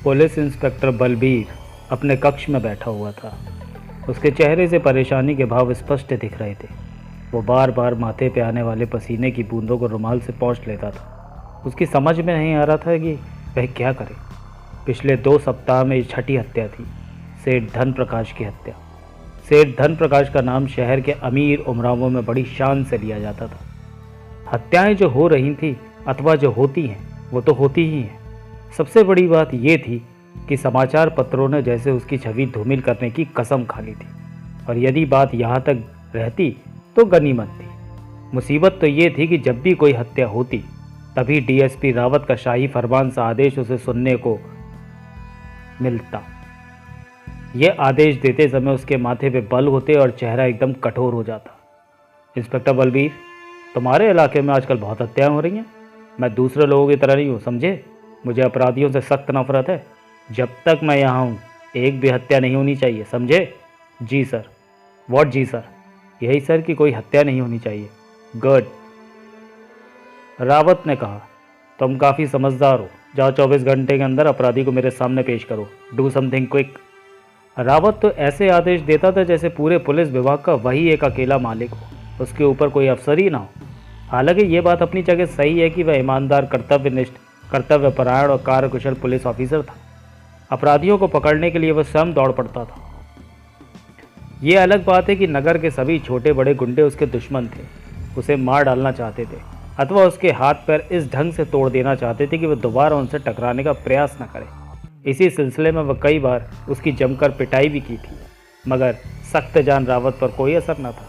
Police inspector Balbir अपने कक्ष में बैठा हुआ था। उसके चेहरे से परेशानी के भाव स्पष्ट दिख रहे थे। वो बार बार माथे पे आने वाले पसीने की बूंदों को रुमाल से पोंछ लेता था। उसकी समझ में नहीं आ रहा था कि वह क्या करे। पिछले 2 सप्ताह में ये छठी हत्या थी, सेठ धन प्रकाश की हत्या। सेठ धन प्रकाश का नाम शहर के अमीर उमरावों में बड़ी शान से लिया जाता था। हत्याएं जो हो रही थी अथवा जो होती हैं वो तो होती ही हैं। सबसे बड़ी बात ये थी कि समाचार पत्रों ने जैसे उसकी छवि धूमिल करने की कसम खा ली थी, और यदि बात यहाँ तक रहती तो गनीमत थी। मुसीबत तो ये थी कि जब भी कोई हत्या होती तभी डीएसपी रावत का शाही फरमान सा आदेश उसे सुनने को मिलता। यह आदेश देते समय उसके माथे पे बल होते और चेहरा एकदम कठोर हो जाता। इंस्पेक्टर बलबीर, तुम्हारे इलाके में आजकल बहुत हत्याएं हो रही हैं। मैं दूसरे लोगों की तरह नहीं हूँ, समझे। मुझे अपराधियों से सख्त नफरत है। जब तक मैं यहाँ हूँ एक भी हत्या नहीं होनी चाहिए, समझे। जी सर। व्हाट जी सर? यही सर कि कोई हत्या नहीं होनी चाहिए। गुड, रावत ने कहा। तुम काफ़ी समझदार हो। जाओ 24 घंटे के अंदर अपराधी को मेरे सामने पेश करो। Do something quick. रावत तो ऐसे आदेश देता था जैसे पूरे पुलिस विभाग का वही एक अकेला मालिक हो, उसके ऊपर कोई अफसर ही ना हो। हालांकि ये बात अपनी जगह सही है कि वह ईमानदार, कर्तव्यनिष्ठ, कर्तव्यपरायण और कार्यकुशल पुलिस ऑफिसर था। अपराधियों को पकड़ने के लिए वह स्वयं दौड़ पड़ता था। ये अलग बात है कि नगर के सभी छोटे बड़े गुंडे उसके दुश्मन थे, उसे मार डालना चाहते थे अथवा उसके हाथ पैर इस ढंग से तोड़ देना चाहते थे कि वह दोबारा उनसे टकराने का प्रयास न करे। इसी सिलसिले में वह कई बार उसकी जमकर पिटाई भी की थी, मगर सख्त जान रावत पर कोई असर न था।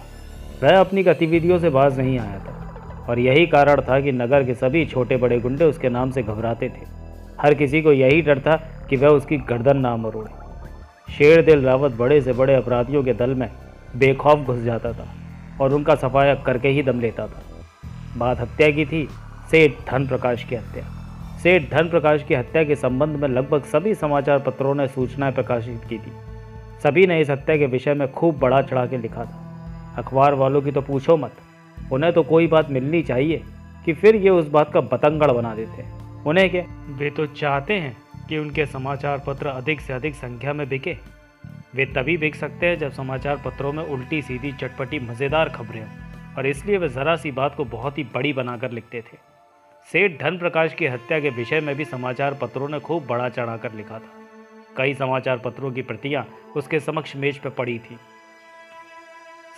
वह अपनी गतिविधियों से बाज नहीं आया था, और यही कारण था कि नगर के सभी छोटे बड़े गुंडे उसके नाम से घबराते थे। हर किसी को यही डर था कि वह उसकी गर्दन ना मरोड़े। शेर दिल रावत बड़े से बड़े अपराधियों के दल में बेखौफ घुस जाता था और उनका सफाया करके ही दम लेता था। बात हत्या की थी, सेठ धन प्रकाश की हत्या। सेठ धन प्रकाश की हत्या के संबंध में लगभग सभी समाचार पत्रों ने सूचनाएं प्रकाशित की थी। सभी ने इस हत्या के विषय में खूब बढ़ा चढ़ा के लिखा था। अखबार वालों की तो पूछो मत। उन्हें तो कोई बात मिलनी चाहिए कि फिर ये उस बात का बतंगड़ बना देते हैं। उन्हें क्या, वे तो चाहते हैं कि उनके समाचार पत्र अधिक से अधिक संख्या में बिके। वे तभी बिक सकते हैं जब समाचार पत्रों में उल्टी सीधी चटपटी मज़ेदार खबरें हों, और इसलिए वे ज़रा सी बात को बहुत ही बड़ी बनाकर लिखते थे। सेठ धन प्रकाश की हत्या के विषय में भी समाचार पत्रों ने खूब बढ़ा चढ़ा कर लिखा था। कई समाचार पत्रों की प्रतियां उसके समक्ष मेज पर पड़ी थी।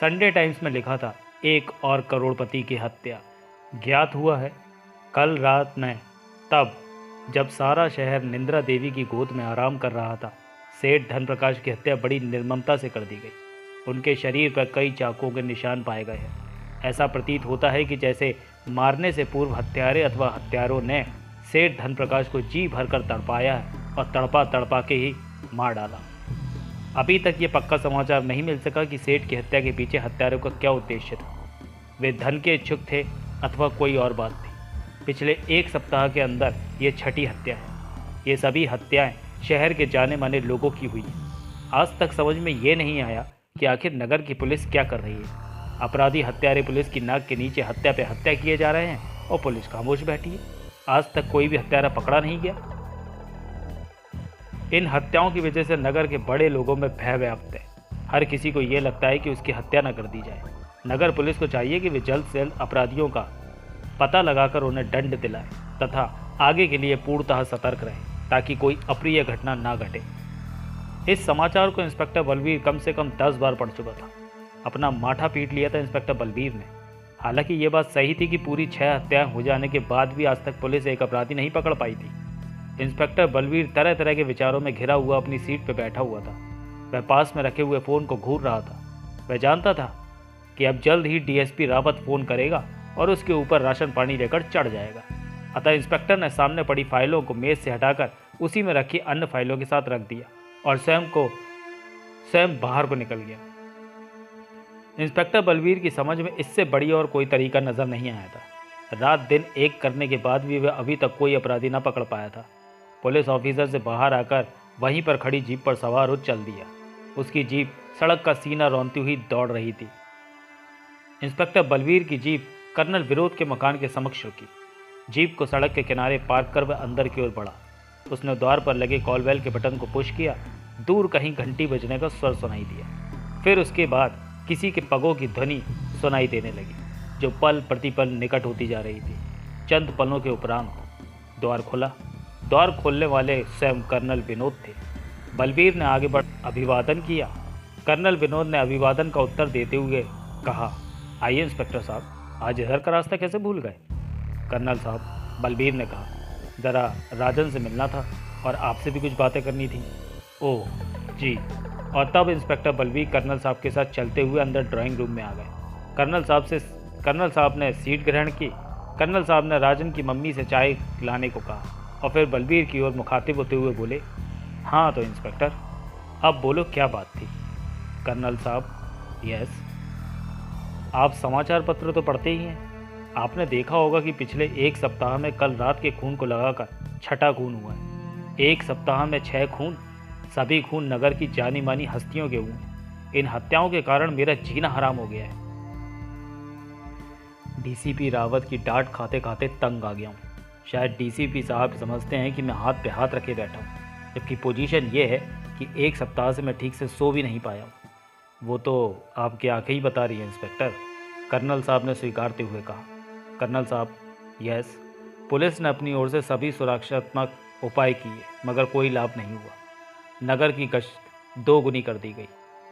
संडे टाइम्स में लिखा था, 1 और करोड़पति की हत्या। ज्ञात हुआ है कल रात में, तब जब सारा शहर निंद्रा देवी की गोद में आराम कर रहा था, सेठ धन प्रकाश की हत्या बड़ी निर्ममता से कर दी गई। उनके शरीर पर कई चाकुओं के निशान पाए गए हैं। ऐसा प्रतीत होता है कि जैसे मारने से पूर्व हत्यारे अथवा हत्यारों ने सेठ धन प्रकाश को जी भरकर तड़पाया है और तड़पा तड़पा के ही मार डाला। अभी तक ये पक्का समाचार नहीं मिल सका कि सेठ की हत्या के पीछे हत्यारों का क्या उद्देश्य था। वे धन के इच्छुक थे अथवा कोई और बात थी। पिछले 1 सप्ताह के अंदर ये छठी हत्या है। ये सभी हत्याएं शहर के जाने माने लोगों की हुई हैं। आज तक समझ में ये नहीं आया कि आखिर नगर की पुलिस क्या कर रही है। अपराधी हत्यारे पुलिस की नाक के नीचे हत्या पे हत्या किए जा रहे हैं और पुलिस खामोश बैठी है। आज तक कोई भी हत्यारा पकड़ा नहीं गया। इन हत्याओं की वजह से नगर के बड़े लोगों में भय व्याप्त है। हर किसी को ये लगता है कि उसकी हत्या न कर दी जाए। नगर पुलिस को चाहिए कि वे जल्द से जल्द अपराधियों का पता लगाकर उन्हें दंड दिलाए तथा आगे के लिए पूर्णतः सतर्क रहे, ताकि कोई अप्रिय घटना ना घटे। इस समाचार को इंस्पेक्टर बलबीर कम से कम 10 बार पढ़ चुका था। अपना माथा पीट लिया था इंस्पेक्टर बलबीर ने। हालांकि ये बात सही थी कि पूरी 6 हत्याएं हो जाने के बाद भी आज तक पुलिस एक अपराधी नहीं पकड़ पाई थी। इंस्पेक्टर बलबीर तरह तरह के विचारों में घिरा हुआ अपनी सीट पर बैठा हुआ था। वह पास में रखे हुए फ़ोन को घूर रहा था। वह जानता था कि अब जल्द ही डीएसपी रावत फ़ोन करेगा और उसके ऊपर राशन पानी लेकर चढ़ जाएगा। अतः इंस्पेक्टर ने सामने पड़ी फाइलों को मेज से हटाकर उसी में रखी अन्य फाइलों के साथ रख दिया और स्वयं बाहर को निकल गया। इंस्पेक्टर बलबीर की समझ में इससे बड़ी और कोई तरीका नजर नहीं आया था। रात दिन एक करने के बाद भी वह अभी तक कोई अपराधी न पकड़ पाया था। पुलिस ऑफिसर से बाहर आकर वहीं पर खड़ी जीप पर सवार हो चल दिया। उसकी जीप सड़क का सीना रौंदती हुई दौड़ रही थी। इंस्पेक्टर बलबीर की जीप कर्नल विरोध के मकान के समक्ष रुकी। जीप को सड़क के किनारे पार्क कर वह अंदर की ओर बढ़ा। उसने द्वार पर लगे कॉल बेल के बटन को पुश किया। दूर कहीं घंटी बजने का स्वर सुनाई दिया। फिर उसके बाद किसी के पगों की ध्वनि सुनाई देने लगी, जो पल प्रतिपल निकट होती जा रही थी। चंद पलों के उपरांत द्वार खुला। द्वार खोलने वाले स्वयं कर्नल विनोद थे। बलबीर ने आगे बढ़ अभिवादन किया। कर्नल विनोद ने अभिवादन का उत्तर देते हुए कहा, आइए इंस्पेक्टर साहब, आज इधर का रास्ता कैसे भूल गए? कर्नल साहब, बलबीर ने कहा, ज़रा राजन से मिलना था और आपसे भी कुछ बातें करनी थी। ओह जी। और तब इंस्पेक्टर बलबीर कर्नल साहब के साथ चलते हुए अंदर ड्राइंग रूम में आ गए। कर्नल साहब ने सीट ग्रहण की। कर्नल साहब ने राजन की मम्मी से चाय लाने को कहा और फिर बलबीर की ओर मुखातिब होते हुए बोले, हाँ तो इंस्पेक्टर, अब बोलो क्या बात थी? कर्नल साहब, यस। आप समाचार पत्र तो पढ़ते ही हैं। आपने देखा होगा कि पिछले एक सप्ताह में कल रात के खून को लगाकर 6ठा खून हुआ है। एक सप्ताह में 6 खून, सभी खून नगर की जानी मानी हस्तियों के हुए। इन हत्याओं के कारण मेरा जीना हराम हो गया है। डीसीपी रावत की डांट खाते खाते तंग आ गया हूँ। शायद डीसीपी साहब समझते हैं कि मैं हाथ पे हाथ रखे बैठा हूँ, जबकि पोजीशन ये है कि एक सप्ताह से मैं ठीक से सो भी नहीं पाया हूँ। वो तो आपकी आंखें ही बता रही हैं इंस्पेक्टर, कर्नल साहब ने स्वीकारते हुए कहा। कर्नल साहब, यस। पुलिस ने अपनी ओर से सभी सुरक्षात्मक उपाय किए, मगर कोई लाभ नहीं हुआ। नगर की गश्त 2 गुनी कर दी गई।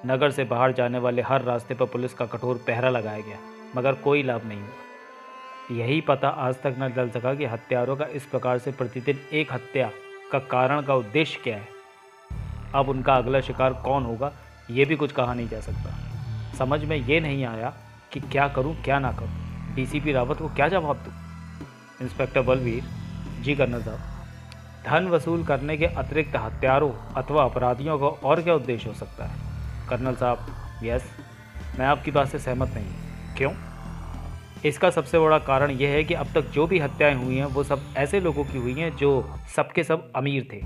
नगर से बाहर जाने वाले हर रास्ते पर पुलिस का कठोर पहरा लगाया गया, मगर कोई लाभ नहीं हुआ। यही पता आज तक न चल सका कि हत्यारों का इस प्रकार से प्रतिदिन एक हत्या का कारण का उद्देश्य क्या है। अब उनका अगला शिकार कौन होगा, ये भी कुछ कहा नहीं जा सकता। समझ में ये नहीं आया कि क्या करूं क्या ना करूं। डीसीपी रावत को क्या जवाब दूं? इंस्पेक्टर बलबीर, जी कर्नल साहब। धन वसूल करने के अतिरिक्त हत्यारों अथवा अपराधियों का और क्या उद्देश्य हो सकता है? कर्नल साहब, यस। मैं आपकी बात से सहमत नहीं हूँ। क्यों? इसका सबसे बड़ा कारण यह है कि अब तक जो भी हत्याएं हुई हैं वो सब ऐसे लोगों की हुई हैं जो सबके सब अमीर थे।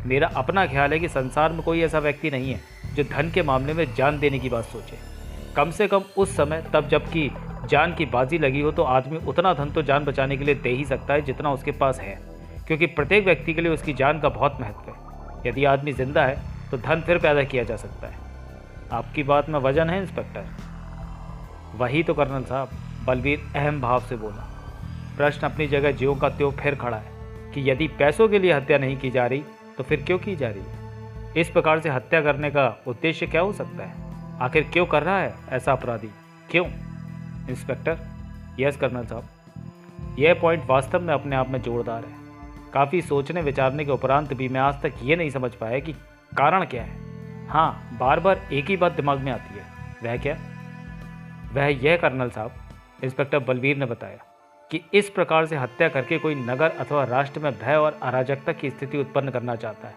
मेरा अपना ख्याल है कि संसार में कोई ऐसा व्यक्ति नहीं है जो धन के मामले में जान देने की बात सोचे। कम से कम उस समय, तब जबकि जान की बाजी लगी हो, तो आदमी उतना धन तो जान बचाने के लिए दे ही सकता है जितना उसके पास है, क्योंकि प्रत्येक व्यक्ति के लिए उसकी जान का बहुत महत्व है। यदि आदमी जिंदा है तो धन फिर पैदा किया जा सकता है। आपकी बात में वजन है इंस्पेक्टर? वही तो कर्नल साहब, बलबीर अहम भाव से बोला। प्रश्न अपनी जगह ज्यों का त्यों फिर खड़ा है कि यदि पैसों के लिए हत्या नहीं की जा रही तो फिर क्यों की जा रही है? इस प्रकार से हत्या करने का उद्देश्य क्या हो सकता है? आखिर क्यों कर रहा है ऐसा अपराधी? क्यों? इंस्पेक्टर, यस कर्नल साहब। यह पॉइंट वास्तव में अपने आप में जोरदार है। काफ़ी सोचने विचारने के उपरांत भी मैं आज तक ये नहीं समझ पाया कि कारण क्या है। हाँ, बार बार एक ही बात दिमाग में आती है। वह क्या? वह यह कर्नल साहब, इंस्पेक्टर बलबीर ने बताया, कि इस प्रकार से हत्या करके कोई नगर अथवा राष्ट्र में भय और अराजकता की स्थिति उत्पन्न करना चाहता है।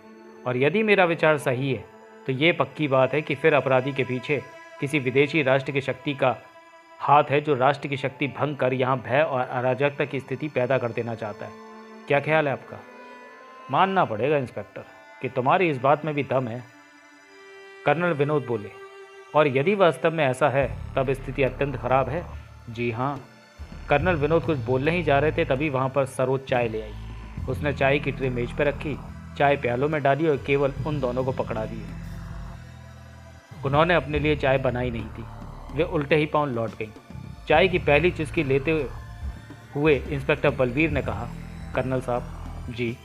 और यदि मेरा विचार सही है तो ये पक्की बात है कि फिर अपराधी के पीछे किसी विदेशी राष्ट्र की शक्ति का हाथ है, जो राष्ट्र की शक्ति भंग कर यहाँ भय और अराजकता की स्थिति पैदा कर देना चाहता है। क्या ख्याल है आपका? मानना पड़ेगा इंस्पेक्टर कि तुम्हारी इस बात में भी दम है, कर्नल विनोद बोले। और यदि वास्तव में ऐसा है तब स्थिति अत्यंत खराब है। जी हाँ। कर्नल विनोद कुछ बोलने ही जा रहे थे, तभी वहाँ पर सरोज चाय ले आई। उसने चाय की ट्रे मेज पर रखी, चाय प्यालों में डाली और केवल उन दोनों को पकड़ा दिए। उन्होंने अपने लिए चाय बनाई नहीं थी। वे उल्टे ही पांव लौट गईं। चाय की पहली चुस्की लेते हुए इंस्पेक्टर बलबीर ने कहा, कर्नल साहब जी,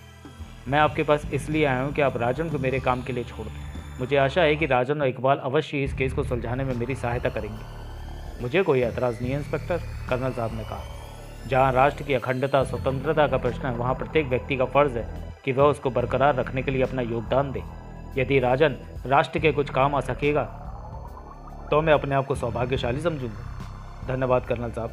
मैं आपके पास इसलिए आया हूँ कि आप राजन को मेरे काम के लिए छोड़ दें। मुझे आशा है कि राजन और इकबाल अवश्य इस केस को सुलझाने में मेरी सहायता करेंगे। मुझे कोई एतराज़ नहीं है इंस्पेक्टर, कर्नल साहब ने कहा। जहाँ राष्ट्र की अखंडता स्वतंत्रता का प्रश्न है, वहाँ प्रत्येक व्यक्ति का फर्ज है कि वह उसको बरकरार रखने के लिए अपना योगदान दे। यदि राजन राष्ट्र के कुछ काम आ सकेगा तो मैं अपने आप को सौभाग्यशाली समझूंगा। धन्यवाद कर्नल साहब,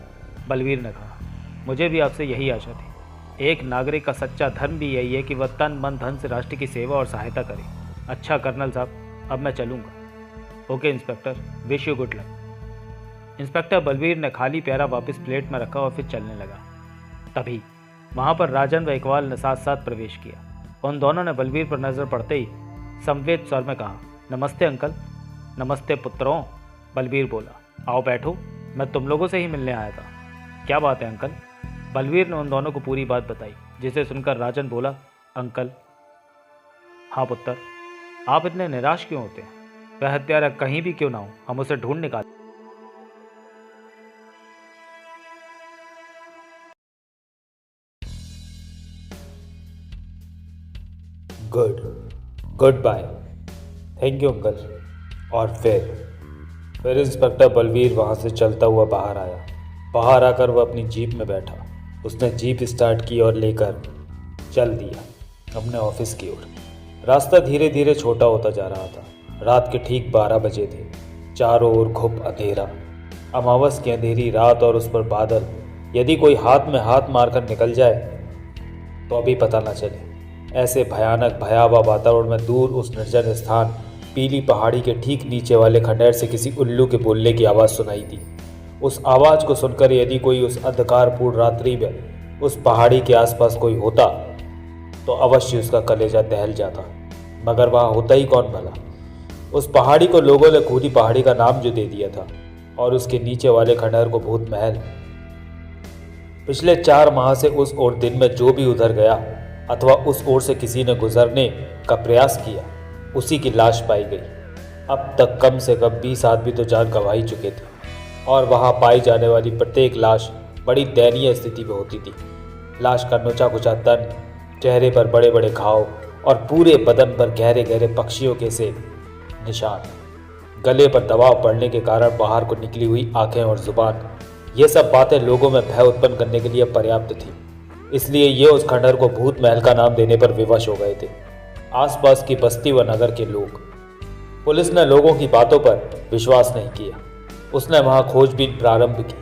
बलबीर ने कहा। मुझे भी आपसे यही आशा थी। एक नागरिक का सच्चा धर्म भी यही है कि वह तन मन धन से राष्ट्र की सेवा और सहायता करे। अच्छा कर्नल साहब, अब मैं चलूँगा। Okay inspector, wish you good luck. Inspector Balbir ने खाली प्यारा वापस प्लेट में रखा और फिर चलने लगा। तभी वहाँ पर राजन व इकबाल ने साथ साथ प्रवेश किया। उन दोनों ने बलबीर पर नज़र पड़ते ही संवेद स्वर में कहा, नमस्ते अंकल। नमस्ते पुत्रों, बलबीर बोला। आओ बैठो, मैं तुम लोगों से ही मिलने आया था। क्या बात है अंकल? बलबीर ने उन दोनों को पूरी बात बताई, जिसे सुनकर राजन बोला, अंकल हाँ पुत्र, आप इतने निराश क्यों होते हैं? वह हत्यारा कहीं भी क्यों ना हो, हम उसे ढूंढ निकाल। Good good bye. Thank you uncle. और फिर इंस्पेक्टर बलवीर वहाँ से चलता हुआ बाहर आया। बाहर आकर वह अपनी जीप में बैठा। उसने जीप स्टार्ट की और लेकर चल दिया अपने ऑफिस की ओर। रास्ता धीरे धीरे छोटा होता जा रहा था। रात के ठीक 12 बजे थे। चारों ओर घुप अंधेरा, अमावस की अंधेरी रात और उस पर बादल। यदि कोई हाथ में हाथ मारकर निकल जाए तो अभी पता न चले। ऐसे भयानक भयावह वातावरण में दूर उस निर्जन स्थान पीली पहाड़ी के ठीक नीचे वाले खंडहर से किसी उल्लू के बोलने की आवाज़ सुनाई दी। उस आवाज़ को सुनकर यदि कोई उस अंधकारपूर्ण रात्रि में उस पहाड़ी के आसपास कोई होता तो अवश्य उसका कलेजा दहल जाता। मगर वहाँ होता ही कौन भला? उस पहाड़ी को लोगों ने खूनी पहाड़ी का नाम जो दे दिया था और उसके नीचे वाले खंडहर को भूत महल। पिछले 4 माह से उस ओर दिन में जो भी उधर गया अथवा उस ओर से किसी ने गुजरने का प्रयास किया, उसी की लाश पाई गई। अब तक कम से कम 20 आदमी तो जान गंवा ही चुके थे और वहां पाई जाने वाली प्रत्येक लाश बड़ी दयनीय स्थिति में होती थी। लाश का नोचा कुचा तन, चेहरे पर बड़े बड़े घाव और पूरे बदन पर गहरे गहरे पक्षियों के से निशान। गले पर दबाव पड़ने के कारण बाहर को निकली हुई आंखें और जुबान, ये सब बातें लोगों में भय उत्पन्न करने के लिए पर्याप्त थी। इसलिए ये उस खंडहर को भूत महल का नाम देने पर विवश हो गए थे। आसपास की बस्ती व नगर के लोग। पुलिस ने लोगों की बातों पर विश्वास नहीं किया। उसने वहां खोजबीन प्रारंभ की।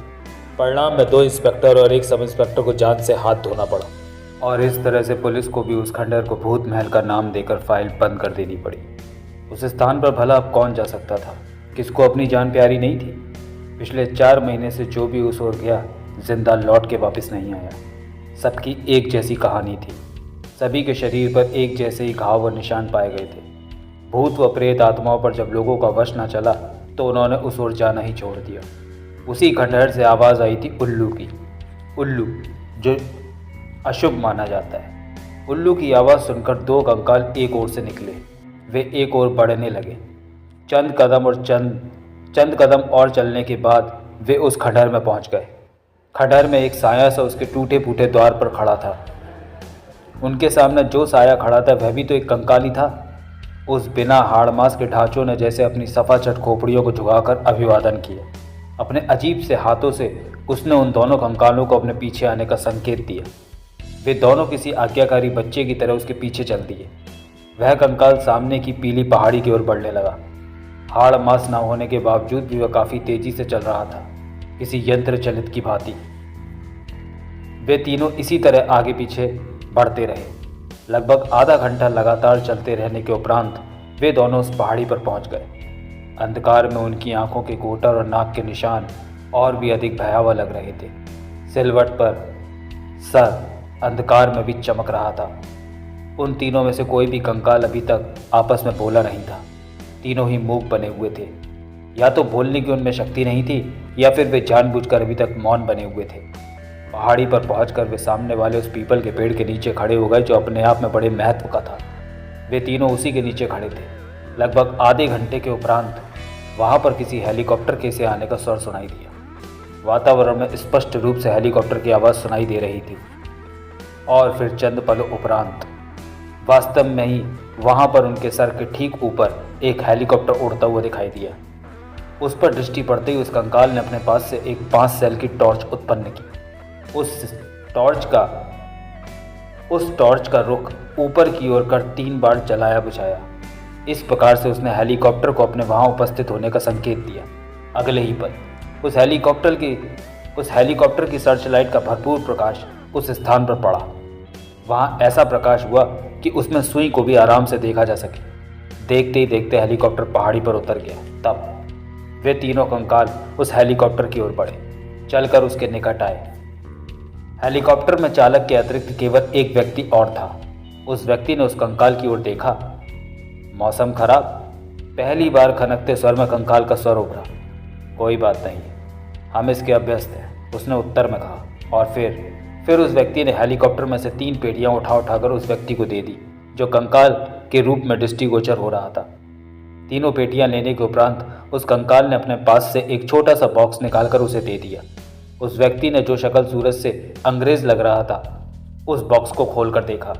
परिणाम में 2 इंस्पेक्टर और 1 सब इंस्पेक्टर को जान से हाथ धोना पड़ा और इस तरह से पुलिस को भी उस खंडहर को भूत महल का नाम देकर फाइल बंद कर देनी पड़ी। उस स्थान पर भला अब कौन जा सकता था? किसको अपनी जान प्यारी नहीं थी? पिछले 4 महीने से जो भी उस ओर गया जिंदा लौट के वापस नहीं आया। सबकी एक जैसी कहानी थी। सभी के शरीर पर एक जैसे ही घाव व निशान पाए गए थे। भूत व प्रेत आत्माओं पर जब लोगों का वश न चला तो उन्होंने उस ओर जाना ही छोड़ दिया। उसी खंडहर से आवाज़ आई थी उल्लू की। उल्लू जो अशुभ माना जाता है। उल्लू की आवाज़ सुनकर 2 कंकाल एक ओर से निकले। वे एक ओर बढ़ने लगे। चंद कदम और चलने के बाद वे उस खंडहर में पहुंच गए। खंडहर में एक साया सा उसके टूटे फूटे द्वार पर खड़ा था। उनके सामने जो साया खड़ा था वह भी तो एक कंकाल ही था। उस बिना हाड़ मांस के ढांचों ने जैसे अपनी सफाचट खोपड़ियों को झुकाकर अभिवादन किया। अपने अजीब से हाथों से उसने उन दोनों कंकालों को अपने पीछे आने का संकेत दिया। वे दोनों किसी आज्ञाकारी बच्चे की तरह उसके पीछे चल दिए। वह कंकाल सामने की पीली पहाड़ी की ओर बढ़ने लगा। हाड़ मांस न होने के बावजूद भी वह काफ़ी तेजी से चल रहा था, किसी यंत्र चलित की भांति। वे तीनों इसी तरह आगे पीछे बढ़ते रहे। लगभग आधा घंटा लगातार चलते रहने के उपरांत वे दोनों उस पहाड़ी पर पहुंच गए। अंधकार में उनकी आंखों के कोटर और नाक के निशान और भी अधिक भयावह लग रहे थे। सिलवट पर सर अंधकार में भी चमक रहा था। उन तीनों में से कोई भी कंकाल अभी तक आपस में बोला नहीं था। तीनों ही मूक बने हुए थे। या तो बोलने की उनमें शक्ति नहीं थी या फिर वे जानबूझकर अभी तक मौन बने हुए थे। पहाड़ी पर पहुंचकर वे सामने वाले उस पीपल के पेड़ के नीचे खड़े हो गए जो अपने आप में बड़े महत्व का था। वे तीनों उसी के नीचे खड़े थे। लगभग आधे घंटे के उपरांत वहां पर किसी हेलीकॉप्टर के से आने का स्वर सुनाई दिया। वातावरण में स्पष्ट रूप से हेलीकॉप्टर की आवाज़ सुनाई दे रही थी। और फिर चंद पलों उपरांत वास्तव में ही वहां पर उनके सर के ठीक ऊपर एक हेलीकॉप्टर उड़ता हुआ दिखाई दिया। उस पर दृष्टि पड़ते ही उस कंकाल ने अपने पास से एक 5 सेल की टॉर्च उत्पन्न की। उस टॉर्च का रुख ऊपर की ओर कर 3 बार जलाया बुझाया। इस प्रकार से उसने हेलीकॉप्टर को अपने वहां उपस्थित होने का संकेत दिया। अगले ही पल उस हेलीकॉप्टर की सर्च लाइट का भरपूर प्रकाश उस स्थान पर पड़ा। वहां ऐसा प्रकाश हुआ कि उसमें सुई को भी आराम से देखा जा सके। देखते ही देखते हेलीकॉप्टर पहाड़ी पर उतर गया। तब वे तीनों कंकाल उस हेलीकॉप्टर की ओर बढ़े, चलकर उसके निकट आए। हेलीकॉप्टर में चालक के अतिरिक्त केवल एक व्यक्ति और था। उस व्यक्ति ने उस कंकाल की ओर देखा। मौसम खराब। पहली बार खनकते स्वर में कंकाल का स्वर उभरा। कोई बात नहीं, हम इसके अभ्यस्त हैं, उसने उत्तर में कहा। और फिर उस व्यक्ति ने हेलीकॉप्टर में से 3 पेटियां उठाकर उस व्यक्ति को दे दी। जो कंकाल के रूप में दृष्टिगोचर हो रहा था। तीनों पेटियां लेने के उपरांत उस कंकाल ने अपने पास से एक छोटा सा बॉक्स निकालकर उसे दे दिया। उस व्यक्ति ने, जो शक्ल सूरत से अंग्रेज लग रहा था, उस बॉक्स को खोलकर देखा।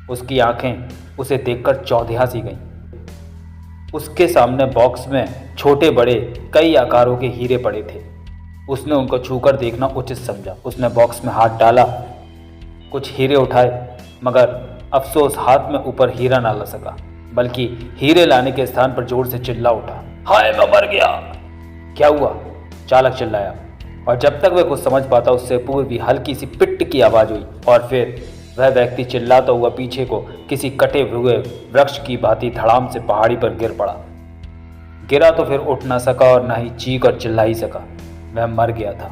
उसकी आंखें उसे देखकर चौंधिया सी गईं। उसके सामने बॉक्स में छोटे बड़े कई आकारों के हीरे पड़े थे। उसने उनको छूकर देखना उचित समझा। उसने बॉक्स में हाथ डाला, कुछ हीरे उठाए, मगर अफसोस हाथ में ऊपर हीरा ना ला सका, बल्कि हीरे लाने के स्थान पर जोर से चिल्ला उठा, हाय मैं मर गया। क्या हुआ? चालक चिल्लाया, और जब तक वह कुछ समझ पाता उससे पूर्व भी हल्की सी पिट्ट की आवाज हुई और फिर वह व्यक्ति चिल्लाता हुआ पीछे को किसी कटे हुए वृक्ष की भांति धड़ाम से पहाड़ी पर गिर पड़ा। गिरा तो फिर उठ ना सका और ना ही चीख और चिल्ला ही सका। वह मर गया था।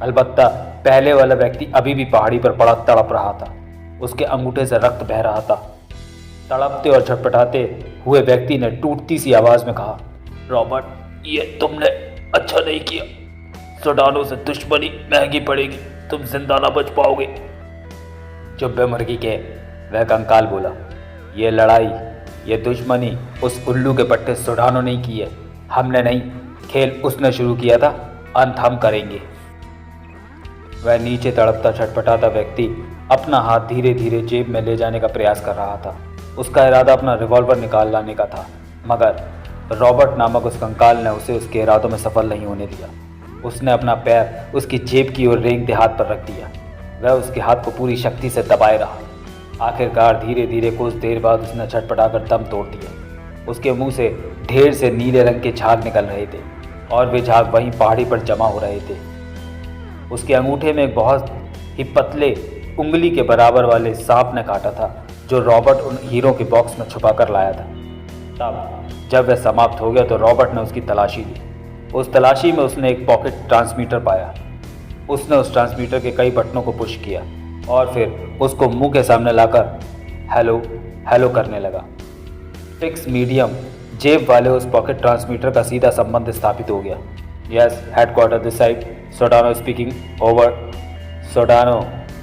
अलबत्ता पहले वाला व्यक्ति अभी भी पहाड़ी पर पड़ा तड़प रहा था। उसके अंगूठे से रक्त बह रहा था। तड़पते और छटपटाते हुए व्यक्ति ने टूटती सी आवाज में कहा, रॉबर्ट, ये तुमने अच्छा नहीं किया। सोडानो से दुश्मनी महंगी पड़ेगी, तुम जिंदा ना बच पाओगे। चुप बे मुर्गी के, वह कंकाल बोला, ये लड़ाई, ये दुश्मनी उस उल्लू के पट्टे सोडानो नहीं की है। हमने नहीं, खेल उसने शुरू किया था, अंत हम करेंगे। वह नीचे तड़पता छटपटाता व्यक्ति अपना हाथ धीरे धीरे जेब में ले जाने का प्रयास कर रहा था। उसका इरादा अपना रिवॉल्वर निकाल लाने का था, मगर रॉबर्ट नामक उस कंकाल ने उसे उसके इरादों में सफल नहीं होने दिया। उसने अपना पैर उसकी जेब की ओर रेंगते हाथ पर रख दिया। वह उसके हाथ को पूरी शक्ति से दबाए रहा। आखिरकार धीरे धीरे कुछ देर बाद उसने छटपटाकर दम तोड़ दिया। उसके मुंह से ढेर से नीले रंग के झाग निकल रहे थे और वे झाग वहीं पहाड़ी पर जमा हो रहे थे। उसके अंगूठे में एक बहुत ही पतले उंगली के बराबर वाले सांप ने काटा था, जो रॉबर्ट उन हीरों के बॉक्स में छुपा कर लाया था। तब जब वह समाप्त हो गया तो रॉबर्ट ने उसकी तलाशी ली। उस तलाशी में उसने एक पॉकेट ट्रांसमीटर पाया। उसने उस ट्रांसमीटर के कई बटनों को पुश किया और फिर उसको मुंह के सामने लाकर हेलो हेलो करने लगा। फिक्स मीडियम जेब वाले उस पॉकेट ट्रांसमीटर का सीधा संबंध स्थापित हो गया। Yes, headquarter this side, Sodano speaking, over. Sodano,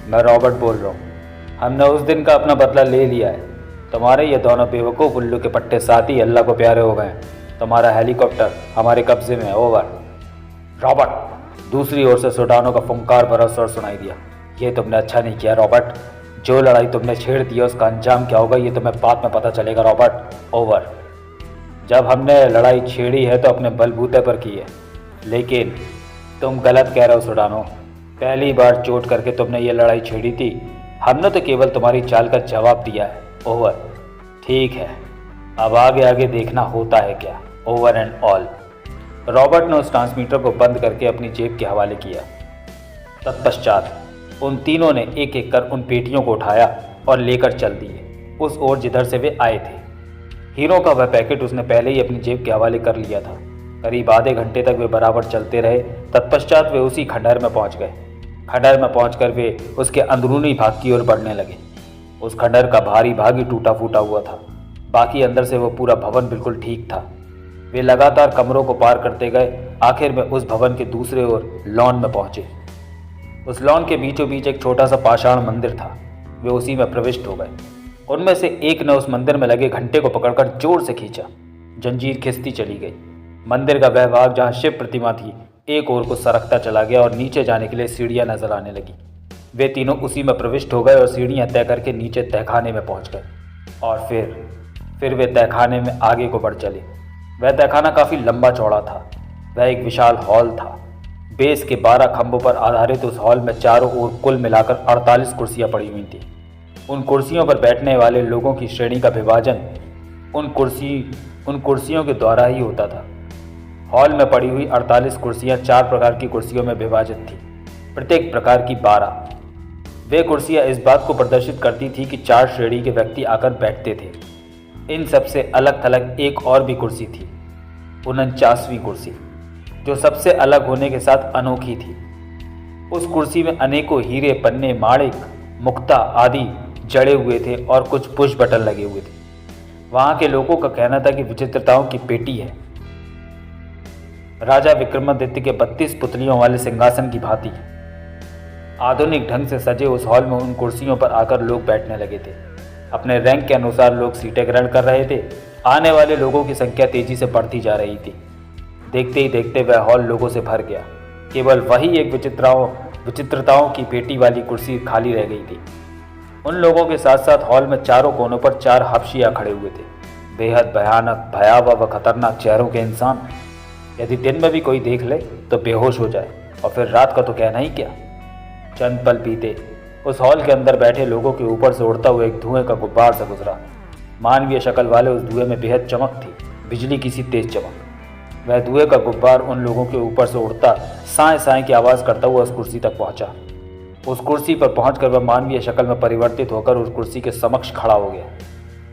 मैं रॉबर्ट बोल रहा हूँ। हमने उस दिन का अपना बदला ले लिया है। तुम्हारे ये दोनों बेवकूफ़ उल्लू के पट्टे साथी अल्लाह को प्यारे हो गए। तुम्हारा हेलीकॉप्टर हमारे कब्जे में है, ओवर। रॉबर्ट, दूसरी ओर से सोडानो का फुंकार भरा स्वर सुनाई दिया। ये तुमने अच्छा नहीं किया रॉबर्ट। जो लड़ाई तुमने छेड़ दी है उसका अंजाम क्या होगा ये तुम्हें बाद में पता चलेगा रॉबर्ट, ओवर। जब हमने लड़ाई छेड़ी है तो अपने बलबूते पर की है, लेकिन तुम गलत कह रहे हो सोडानो। पहली बार चोट करके तुमने ये लड़ाई छेड़ी थी। हमने तो केवल तुम्हारी चाल का जवाब दिया है, ओवर। ठीक है, अब आगे आगे देखना होता है क्या, ओवर एंड ऑल। रॉबर्ट ने उस ट्रांसमीटर को बंद करके अपनी जेब के हवाले किया। तत्पश्चात उन तीनों ने एक एक कर उन पेटियों को उठाया और लेकर चल दिए उस ओर जिधर से वे आए थे। हीरो का वह पैकेट उसने पहले ही अपनी जेब के हवाले कर लिया था। करीब आधे घंटे तक वे बराबर चलते रहे। तत्पश्चात वे उसी खंडहर में पहुंच गए। खंडहर में पहुंचकर वे उसके अंदरूनी भाग की ओर बढ़ने लगे। उस खंडहर का भारी भाग ही टूटा फूटा हुआ था, बाकी अंदर से वो पूरा भवन बिल्कुल ठीक था। वे लगातार कमरों को पार करते गए। आखिर में उस भवन के दूसरे ओर लॉन में पहुंचे। उस लॉन के बीचों बीच एक छोटा सा पाषाण मंदिर था। वे उसी में प्रविष्ट हो गए। उनमें से एक ने उस मंदिर में लगे घंटे को पकड़कर जोर से खींचा। जंजीर खिंचती चली गई। मंदिर का वह भाग जहाँ शिव प्रतिमा थी एक ओर को सरकता चला गया और नीचे जाने के लिए सीढ़ियाँ नजर आने लगी। वे तीनों उसी में प्रविष्ट हो गए और सीढ़ियाँ तय करके नीचे तहखाने में पहुँच गए। और फिर वे तहखाने में आगे को बढ़ चले। वह तहखाना काफ़ी लंबा चौड़ा था। वह एक विशाल हॉल था। बेस के 12 खंभों पर आधारित उस हॉल में चारों ओर कुल मिलाकर 48 कुर्सियां पड़ी हुई थीं। उन कुर्सियों पर बैठने वाले लोगों की श्रेणी का विभाजन उन कुर्सियों के द्वारा ही होता था। हॉल में पड़ी हुई 48 कुर्सियां 4 प्रकार की कुर्सियों में विभाजित थीं, प्रत्येक प्रकार की 12। वे कुर्सियां इस बात को प्रदर्शित करती थी कि 4 श्रेणी के व्यक्ति आकर बैठते थे। इन सबसे अलग थलग एक और भी कुर्सी थी, 49वीं कुर्सी, जो सबसे अलग होने के साथ अनोखी थी। उस कुर्सी में अनेकों हीरे, पन्ने, माणिक, मुक्ता आदि जड़े हुए थे और कुछ पुश बटन लगे हुए थे। वहां के लोगों का कहना था कि विचित्रताओं की पेटी है। राजा विक्रमादित्य के 32 पुतलियों वाले सिंहासन की भांति आधुनिक ढंग से सजे उस हॉल में उन कुर्सियों पर आकर लोग बैठने लगे थे। अपने रैंक के अनुसार लोग सीटें ग्रहण कर रहे थे। आने वाले लोगों की संख्या तेजी से बढ़ती जा रही थी। देखते ही देखते वह हॉल लोगों से भर गया। केवल वही एक विचित्रताओं की पेटी वाली कुर्सी खाली रह गई थी। उन लोगों के साथ साथ हॉल में चारों कोनों पर 4 हबशिया खड़े हुए थे, बेहद भयानक, भयावह व खतरनाक चेहरों के इंसान। यदि दिन में भी कोई देख ले तो बेहोश हो जाए, और फिर रात का तो कहना ही क्या। चंद पल बीते, उस हॉल के अंदर बैठे लोगों के ऊपर से उड़ता हुआ एक धुएं का गुब्बार से गुजरा। मानवीय शक्ल वाले उस धुएं में बेहद चमक थी, बिजली की सी तेज चमक। वह धुएं का गुब्बार उन लोगों के ऊपर से उड़ता साए साए की आवाज़ करता हुआ उस कुर्सी तक पहुंचा। उस कुर्सी पर पहुंचकर वह मानवीय शक्ल में परिवर्तित होकर उस कुर्सी के समक्ष खड़ा हो गया।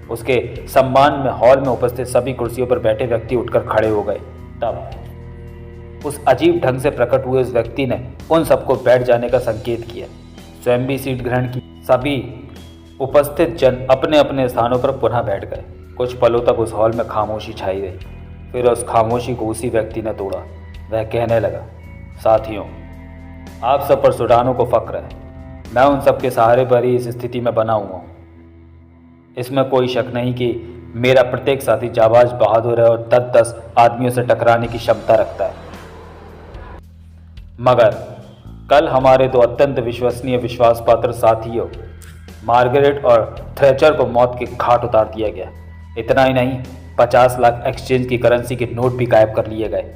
उसके सम्मान में हॉल में उपस्थित सभी कुर्सियों पर बैठे व्यक्ति उठकर खड़े हो गए। तब उस अजीब ढंग से प्रकट हुए उस व्यक्ति ने उन सबको बैठ जाने का संकेत किया। स्वयं भी सीट ग्रहण की। सभी उपस्थित जन अपने अपने स्थानों पर पुनः बैठ गए। कुछ पलों तक उस हॉल में खामोशी छाई रही। फिर उस खामोशी को उसी व्यक्ति ने तोड़ा। वह कहने लगा, साथियों, आप सब पर सुडानों को फक्र है। मैं उन सब के सहारे पर ही इस स्थिति में बना हुआ हूँ। इसमें कोई शक नहीं कि मेरा प्रत्येक साथी जाबाज, बहादुर है और 10-10 आदमियों से टकराने की क्षमता रखता है। मगर कल हमारे 2 अत्यंत विश्वसनीय, विश्वासपात्र साथियों मार्गरेट और थ्रेचर को मौत के घाट उतार दिया गया। इतना ही नहीं, 50 लाख एक्सचेंज की करेंसी के नोट भी गायब कर लिए गए।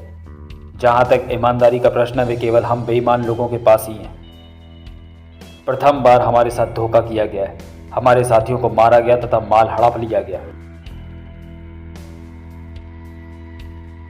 जहां तक ईमानदारी का प्रश्न है, वे केवल हम बेईमान लोगों के पास ही हैं। प्रथम बार हमारे साथ धोखा किया गया है। हमारे साथियों को मारा गया तथा माल हड़प लिया गया।